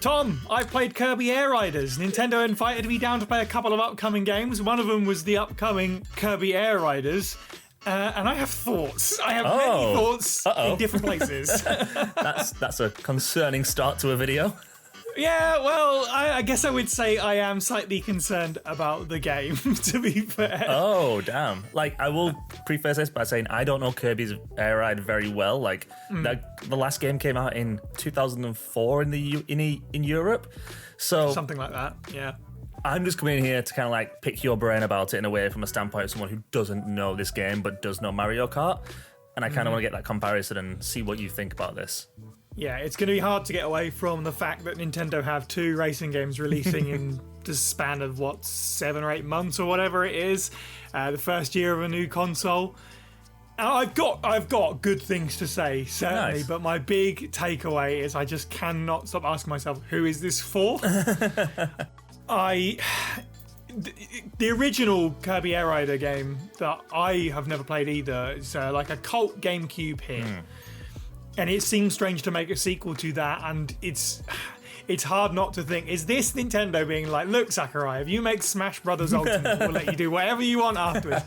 Tom, I've played Kirby Air Riders. Nintendo invited me down to play a couple of upcoming games. One of them was the upcoming Kirby Air Riders. And I have thoughts. I have many thoughts in different places. That's a concerning start to a video. Yeah, well, I guess I would say I am slightly concerned about the game, to be fair. Oh, damn. Like, I will preface this by saying I don't know Kirby's Air Ride very well. Like, the last game came out in 2004 in Europe. So something like that, yeah. I'm just coming in here to kind of like pick your brain about it in a way from a standpoint of someone who doesn't know this game but does know Mario Kart. And I kind of want to get that comparison and see what you think about this. Yeah, it's going to be hard to get away from the fact that Nintendo have 2 racing games releasing in the span of, 7 or 8 months or whatever it is. The first year of a new console. I've got good things to say, certainly, Nice. But my big takeaway is I just cannot stop asking myself, who is this for? The original Kirby Air Rider game that I have never played either is like a cult GameCube hit. And it seems strange to make a sequel to that, and it's hard not to think, is this Nintendo being like, look, Sakurai, if you make Smash Brothers Ultimate, we'll let you do whatever you want afterwards.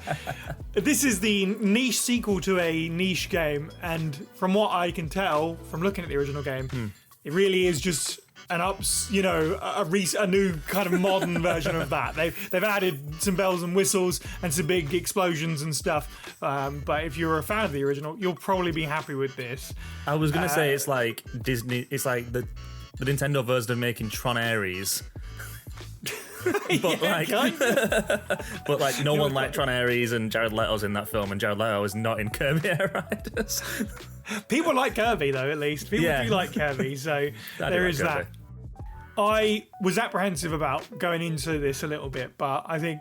This is the niche sequel to a niche game, and from what I can tell from looking at the original game, it really is just a new kind of modern version of that. They've added some bells and whistles and some big explosions and stuff. But if you're a fan of the original, you'll probably be happy with this. I was going to say it's like Disney, it's like the Nintendo version of making Tron Ares. But but no one liked Tron Ares, and Jared Leto's in that film, and Jared Leto is not in Kirby Air Riders. People like Kirby, though, at least. People do like Kirby, so there is that. I was apprehensive about going into this a little bit, but I think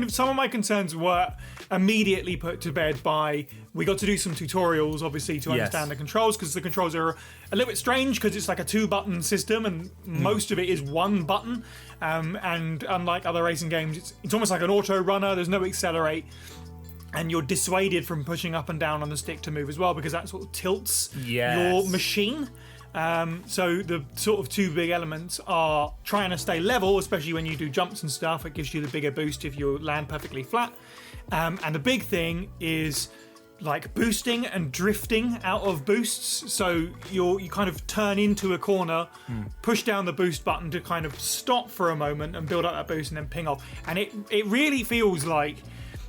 some of my concerns were immediately put to bed by, we got to do some tutorials, obviously, to understand the controls, because the controls are a little bit strange, because it's like a 2-button system, and most of it is 1 button. And unlike other racing games, it's almost like an auto runner. There's no accelerate. And you're dissuaded from pushing up and down on the stick to move as well, because that sort of tilts your machine. So the sort of 2 big elements are trying to stay level, especially when you do jumps and stuff. It gives you the bigger boost if you land perfectly flat. And the big thing is like boosting and drifting out of boosts. So you kind of turn into a corner, push down the boost button to kind of stop for a moment and build up that boost and then ping off. And it really feels like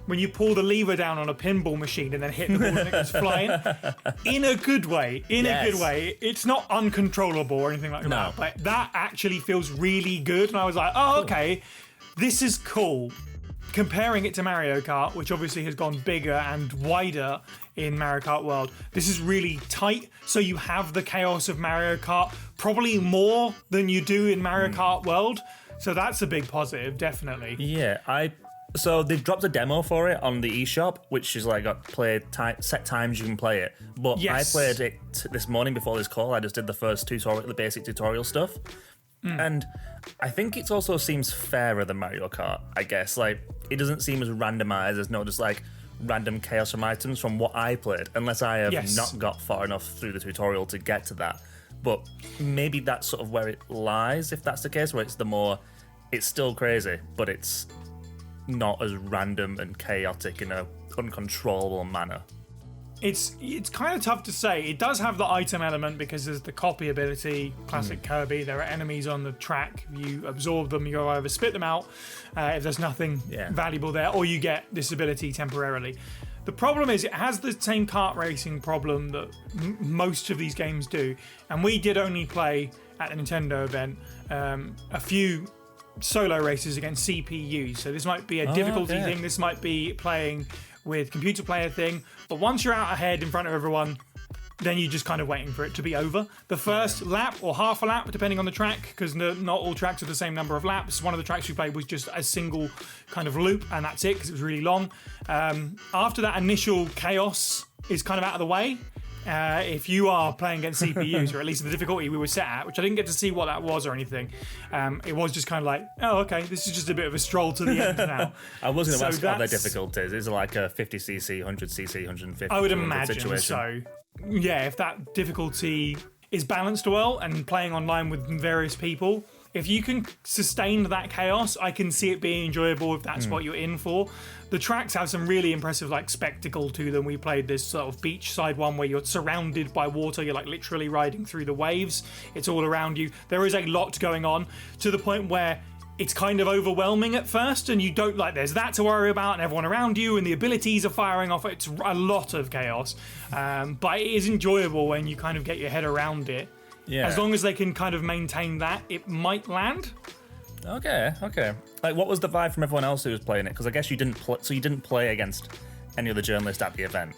when you pull the lever down on a pinball machine and then hit the ball and it goes flying, in a good way. A good way. It's not uncontrollable or anything like that, but that actually feels really good. And I was like, oh, okay, this is cool. Comparing it to Mario Kart, which obviously has gone bigger and wider in Mario Kart World, this is really tight. So you have the chaos of Mario Kart, probably more than you do in Mario Kart World. So that's a big positive, definitely. Yeah, So they've dropped a demo for it on the eShop, which is like got set times you can play it. But I played it this morning before this call. I just did the first tutorial, the basic tutorial stuff. And I think it also seems fairer than Mario Kart, I guess. Like, it doesn't seem as randomized. There's no just like random chaos from items from what I played, unless I have not got far enough through the tutorial to get to that. But maybe that's sort of where it lies, if that's the case, where it's still crazy, but it's not as random and chaotic in a uncontrollable manner. It's kind of tough to say. It does have the item element because there's the copy ability, classic Kirby. There are enemies on the track. You absorb them, you either spit them out if there's nothing valuable there, or you get this ability temporarily. The problem is it has the same kart racing problem that most of these games do, and we did only play at the Nintendo event a few solo races against CPUs. So this might be a difficulty thing. This might be playing with computer player thing. But once you're out ahead in front of everyone, then you're just kind of waiting for it to be over. The first lap or half a lap, depending on the track, because not all tracks are the same number of laps. One of the tracks we played was just a single kind of loop, and that's it, because it was really long. After that initial chaos is kind of out of the way, if you are playing against CPUs, or at least the difficulty we were set at, which I didn't get to see what that was or anything, it was just kind of like, oh, okay, this is just a bit of a stroll to the end now. I was going to ask what their difficulties. Is it like a 50cc, 100cc, 150? I would imagine situation? So. Yeah, if that difficulty is balanced well and playing online with various people, if you can sustain that chaos, I can see it being enjoyable if that's what you're in for. The tracks have some really impressive like spectacle to them. We played this sort of beachside one where you're surrounded by water. You're like literally riding through the waves. It's all around you. There is a lot going on to the point where it's kind of overwhelming at first, and you don't like. There's that to worry about, and everyone around you, and the abilities are firing off. It's a lot of chaos, but it is enjoyable when you kind of get your head around it. Yeah. As long as they can kind of maintain that, it might land. Okay. Like, what was the vibe from everyone else who was playing it? Because I guess you didn't play against any other journalist at the event.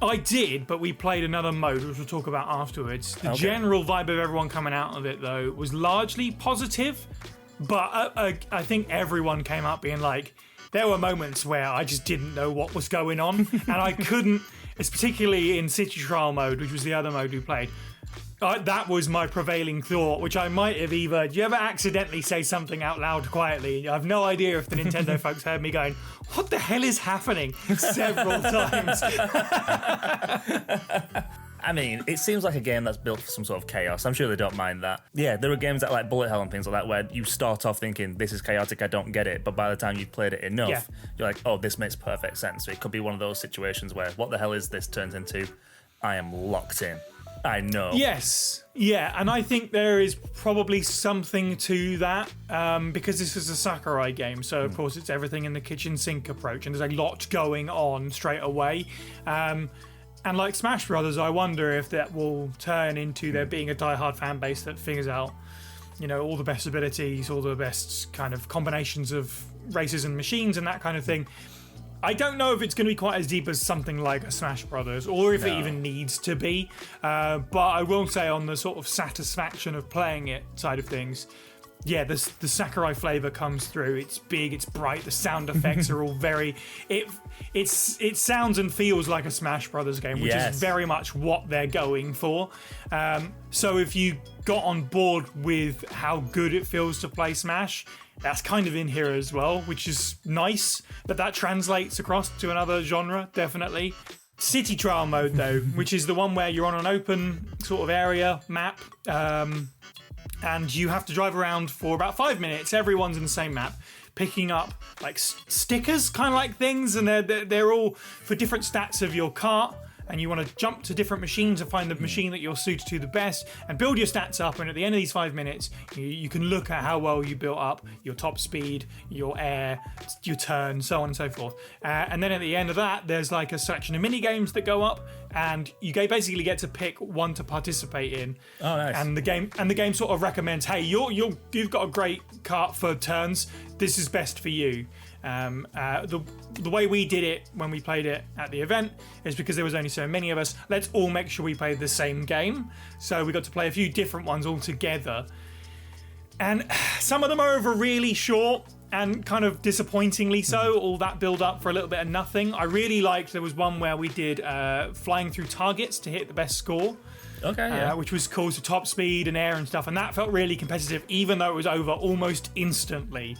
I did, but we played another mode, which we'll talk about afterwards. The general vibe of everyone coming out of it, though, was largely positive. But I think everyone came up being like, there were moments where I just didn't know what was going on, and I couldn't. It's particularly in City Trial mode, which was the other mode we played. That was my prevailing thought, which I might have either. Do you ever accidentally say something out loud quietly? I have no idea if the Nintendo folks heard me going, "What the hell is happening?" several times. I mean, it seems like a game that's built for some sort of chaos. I'm sure they don't mind that. Yeah, there are games that like Bullet Hell and things like that where you start off thinking, this is chaotic, I don't get it. But by the time you've played it enough, you're like, oh, this makes perfect sense. So it could be one of those situations where, what the hell is this turns into? I am locked in. I know. Yes. Yeah, and I think there is probably something to that because this is a Sakurai game. So, of course, it's everything in the kitchen sink approach. And there's a lot going on straight away. And like Smash Brothers, I wonder if that will turn into there being a diehard fan base that figures out, all the best abilities, all the best kind of combinations of races and machines and that kind of thing. I don't know if it's going to be quite as deep as something like a Smash Brothers, or if it even needs to be. But I will say on the sort of satisfaction of playing it side of things, yeah, the Sakurai flavor comes through. It's big, it's bright. The sound effects are all very. It sounds and feels like a Smash Brothers game, which is very much what they're going for. So if you got on board with how good it feels to play Smash, that's kind of in here as well, which is nice. That translates across to another genre, definitely. City Trial mode, though, which is the one where you're on an open sort of area map. And you have to drive around for about 5 minutes. Everyone's in the same map, picking up like stickers, kind of like things, and they're all for different stats of your kart. And you want to jump to different machines and find the machine that you're suited to the best and build your stats up. And at the end of these 5 minutes, you can look at how well you built up your top speed, your air, your turn, so on and so forth. And then at the end of that, there's like a selection of mini games that go up, and you basically get to pick one to participate in. Oh, nice. And the game sort of recommends, hey, you've got a great kart for turns. This is best for you. The way we did it when we played it at the event is because there was only so many of us. Let's all make sure we play the same game. So we got to play a few different ones all together. And some of them are over really short and kind of disappointingly so. All that build up for a little bit of nothing. I really liked, there was one where we did flying through targets to hit the best score. Okay, yeah. Which was cool, so top speed and air and stuff. And that felt really competitive, even though it was over almost instantly.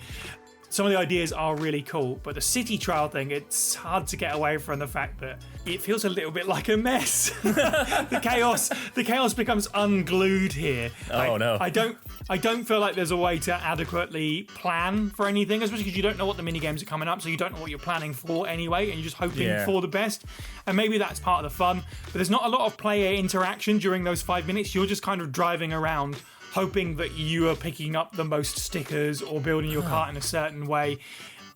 Some of the ideas are really cool, but the City Trial thing, it's hard to get away from the fact that it feels a little bit like a mess. The chaos becomes unglued here. No. I don't feel like there's a way to adequately plan for anything, especially because you don't know what the mini games are coming up, so you don't know what you're planning for anyway, and you're just hoping for the best. And maybe that's part of the fun, but there's not a lot of player interaction during those 5 minutes. You're just kind of driving around, hoping that you are picking up the most stickers or building your kart in a certain way.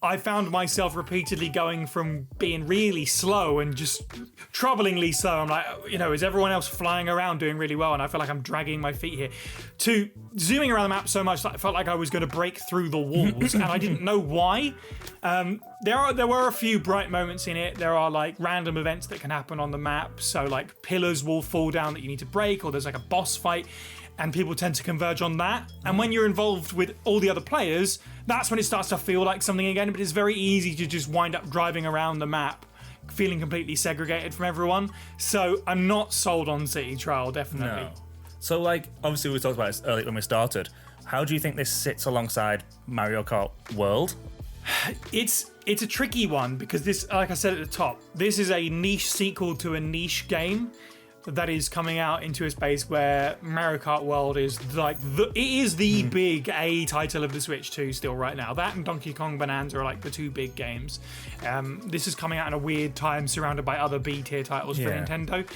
I found myself repeatedly going from being really slow and just troublingly slow. I'm like, is everyone else flying around doing really well? And I feel like I'm dragging my feet here. To zooming around the map so much that I felt like I was going to break through the walls, and I didn't know why. There were a few bright moments in it. There are like random events that can happen on the map. So like pillars will fall down that you need to break, or there's like a boss fight. And people tend to converge on that. And when you're involved with all the other players, that's when it starts to feel like something again. But it's very easy to just wind up driving around the map, feeling completely segregated from everyone. So I'm not sold on City Trial, definitely. No. So, like, obviously we talked about this earlier when we started. How do you think this sits alongside Mario Kart World? It's a tricky one because this, like I said at the top, this is a niche sequel to a niche game. that is coming out into a space where Mario Kart World is like the big A title of the Switch 2 still right now. That and Donkey Kong Bonanza are like the two big games. This is coming out in a weird time surrounded by other B tier titles for Nintendo.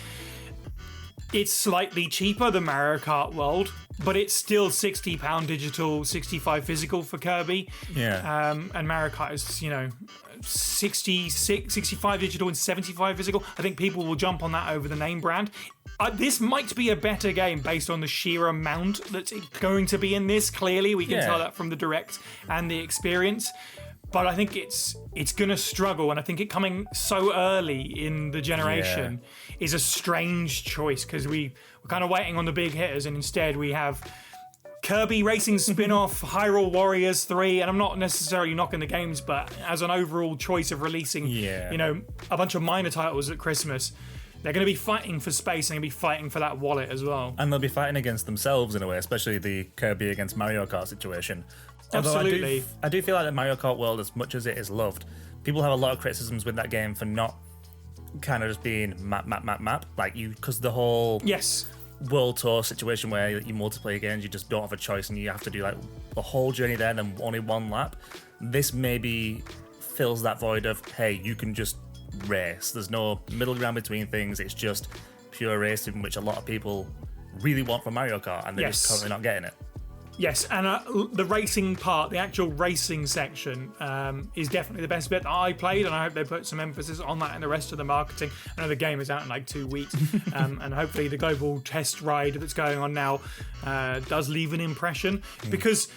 It's slightly cheaper than Mario Kart World, but it's still £60 digital, 65 physical for Kirby. Yeah. And Mario Kart is, 65 digital and 75 physical. I think people will jump on that over the name brand. This might be a better game based on the sheer amount that's going to be in this. Clearly, we can tell that from the direct and the experience. But I think it's going to struggle, and I think it coming so early in the generation is a strange choice, because we're kind of waiting on the big hitters, and instead we have Kirby Racing spin-off, Hyrule Warriors 3, and I'm not necessarily knocking the games, but as an overall choice of releasing, a bunch of minor titles at Christmas, they're going to be fighting for space and going to be fighting for that wallet as well. And they'll be fighting against themselves in a way, especially the Kirby against Mario Kart situation. Absolutely. I do feel like the Mario Kart World, as much as it is loved, people have a lot of criticisms with that game for not kind of just being map, because the whole World Tour situation where you multiplayer games, you just don't have a choice and you have to do like the whole journey there and then only one lap. This maybe fills that void of, hey, you can just race. There's no middle ground between things. It's just pure racing, which a lot of people really want from Mario Kart, and they're just currently not getting it. Yes, and the racing part, the actual racing section, is definitely the best bit that I played, and I hope they put some emphasis on that in the rest of the marketing. I know the game is out in like 2 weeks, and hopefully the global test ride that's going on now does leave an impression. Because,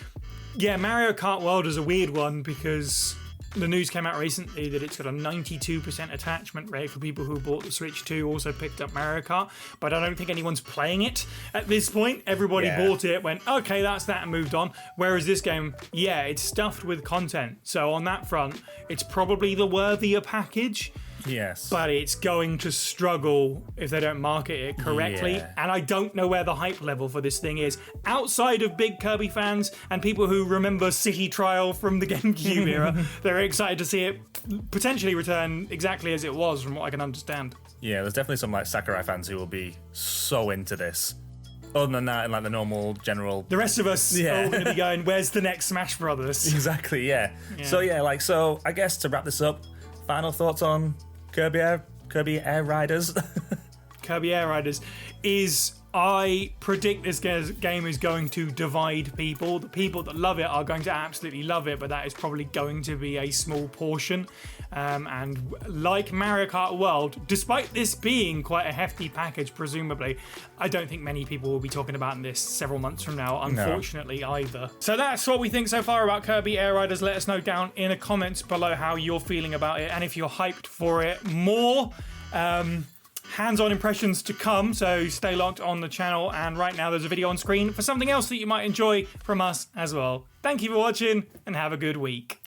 Mario Kart World is a weird one, because the news came out recently that it's got a 92% attachment rate for people who bought the Switch 2, also picked up Mario Kart, but I don't think anyone's playing it at this point. Everybody bought it, went, okay, that's that, and moved on. Whereas this game, it's stuffed with content. So on that front, it's probably the worthier package. Yes. But it's going to struggle if they don't market it correctly. Yeah. And I don't know where the hype level for this thing is. Outside of big Kirby fans and people who remember City Trial from the GameCube era, they're excited to see it potentially return exactly as it was, from what I can understand. Yeah, there's definitely some like Sakurai fans who will be so into this. Other than that, and like the normal general, the rest of us are all going to be going, where's the next Smash Brothers? Exactly, yeah. So I guess to wrap this up, final thoughts on Kirby Air Riders. Kirby Air Riders is, I predict this game is going to divide people. The people that love it are going to absolutely love it, but that is probably going to be a small portion. And like Mario Kart World, despite this being quite a hefty package, presumably, I don't think many people will be talking about this several months from now, unfortunately, either. So that's what we think so far about Kirby Air Riders. Let us know down in the comments below how you're feeling about it and if you're hyped for it. More hands-on impressions to come, so stay locked on the channel. And right now there's a video on screen for something else that you might enjoy from us as well. Thank you for watching and have a good week.